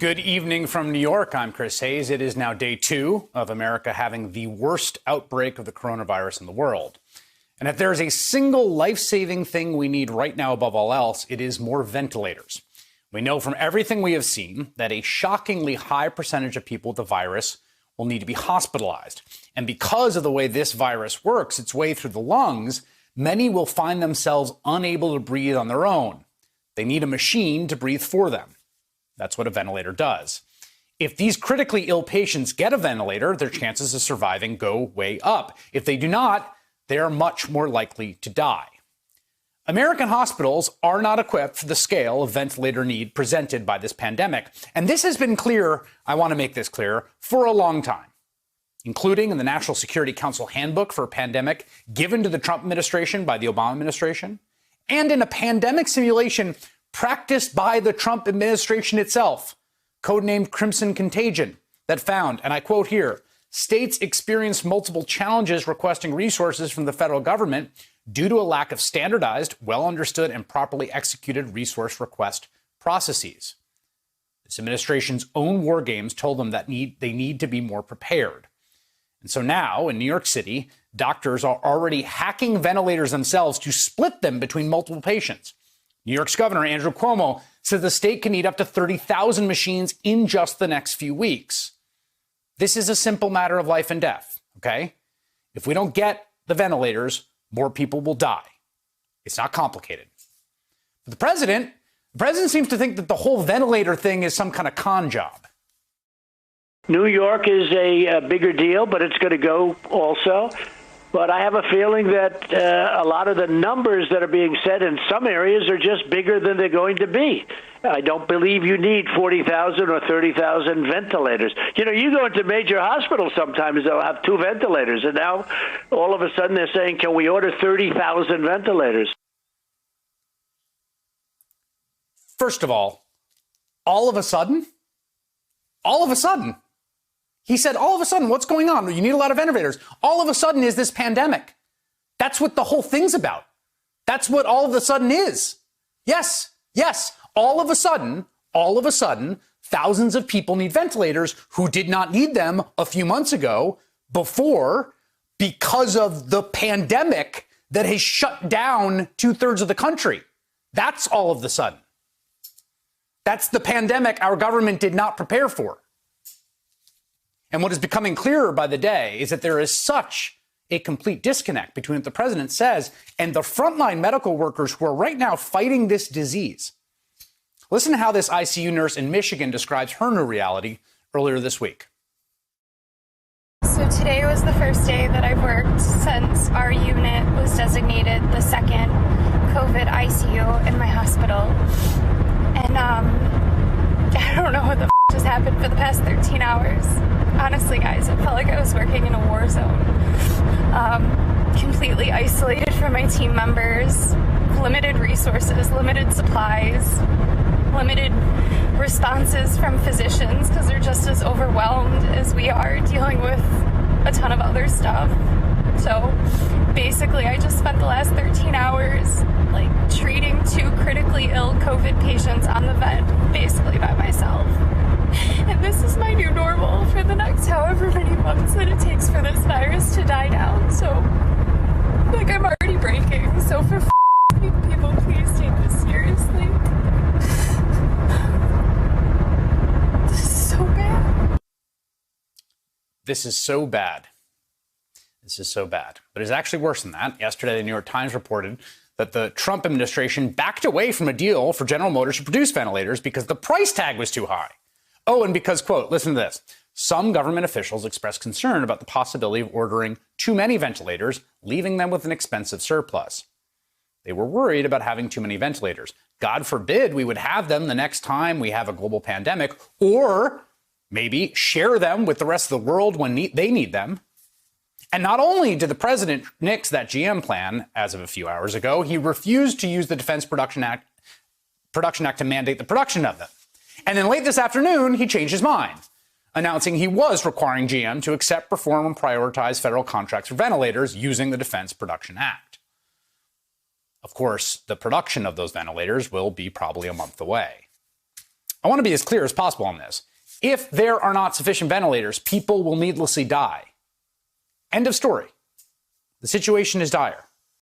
Good evening from New York. I'm Chris Hayes. It is now day 2 of America having the worst outbreak of the coronavirus in the world. And if there's a single life-saving thing we need right now above all else, it is more ventilators. We know from everything we have seen that a shockingly high percentage of people with the virus will need to be hospitalized. And because of the way this virus works its way through the lungs, many will find themselves unable to breathe on their own. They need a machine to breathe for them. That's what a ventilator does. If these critically ill patients get a ventilator, their chances of surviving go way up. If they do not, they are much more likely to die. American hospitals are not equipped for the scale of ventilator need presented by this pandemic. And this has been clear, I want to make this clear, for a long time, including in the National Security Council handbook for a pandemic given to the Trump administration by the Obama administration, and in a pandemic simulation practiced by the Trump administration itself, codenamed Crimson Contagion, that found, and I quote here, states experienced multiple challenges requesting resources from the federal government due to a lack of standardized, well understood, and properly executed resource request processes. This administration's own war games told them that they need to be more prepared. And so now, in New York City, doctors are already hacking ventilators themselves to split them between multiple patients. New York's Governor Andrew Cuomo said the state can need up to 30,000 machines in just the next few weeks. This is a simple matter of life and death, okay? If we don't get the ventilators, more people will die. It's not complicated. But the president seems to think that the whole ventilator thing is some kind of con job. New York is a bigger deal, but it's going to go also. But I have a feeling that a lot of the numbers that are being said in some areas are just bigger than they're going to be. I don't believe you need 40,000 or 30,000 ventilators. You know, you go into major hospitals sometimes, they'll have 2 ventilators. And now all of a sudden they're saying, can we order 30,000 ventilators? First of all of a sudden, he said, all of a sudden, what's going on? You need a lot of ventilators. All of a sudden is this pandemic. That's what the whole thing's about. That's what all of a sudden is. Yes. All of a sudden, thousands of people need ventilators who did not need them a few months ago because of the pandemic that has shut down 2/3 of the country. That's all of the sudden. That's the pandemic our government did not prepare for. And what is becoming clearer by the day is that there is such a complete disconnect between what the president says and the frontline medical workers who are right now fighting this disease. Listen to how this ICU nurse in Michigan describes her new reality earlier this week. So today was the first day that I've worked since our unit was designated the second COVID ICU in my hospital. And I don't know what the just happened for the past 13 hours. Honestly, guys, it felt like I was working in a war zone. Completely isolated from my team members, limited resources, limited supplies, limited responses from physicians because they're just as overwhelmed as we are dealing with a ton of other stuff. So basically, I just spent the last 13 hours treating 2 critically ill COVID patients on the vent, basically by myself. And this is my new normal for the next however many months that it takes for this virus to die down. So, I'm already breaking. So for people, please take this seriously. This is so bad. This is so bad. But it's actually worse than that. Yesterday, the New York Times reported that the Trump administration backed away from a deal for General Motors to produce ventilators because the price tag was too high. Oh, and because, quote, listen to this, some government officials expressed concern about the possibility of ordering too many ventilators, leaving them with an expensive surplus. They were worried about having too many ventilators. God forbid we would have them the next time we have a global pandemic, or maybe share them with the rest of the world when they need them. And not only did the president nix that GM plan as of a few hours ago, he refused to use the Defense Production Act to mandate the production of them. And then late this afternoon, he changed his mind, announcing he was requiring GM to accept, perform, and prioritize federal contracts for ventilators using the Defense Production Act. Of course, the production of those ventilators will be probably a month away. I want to be as clear as possible on this. If there are not sufficient ventilators, people will needlessly die. End of story. The situation is dire.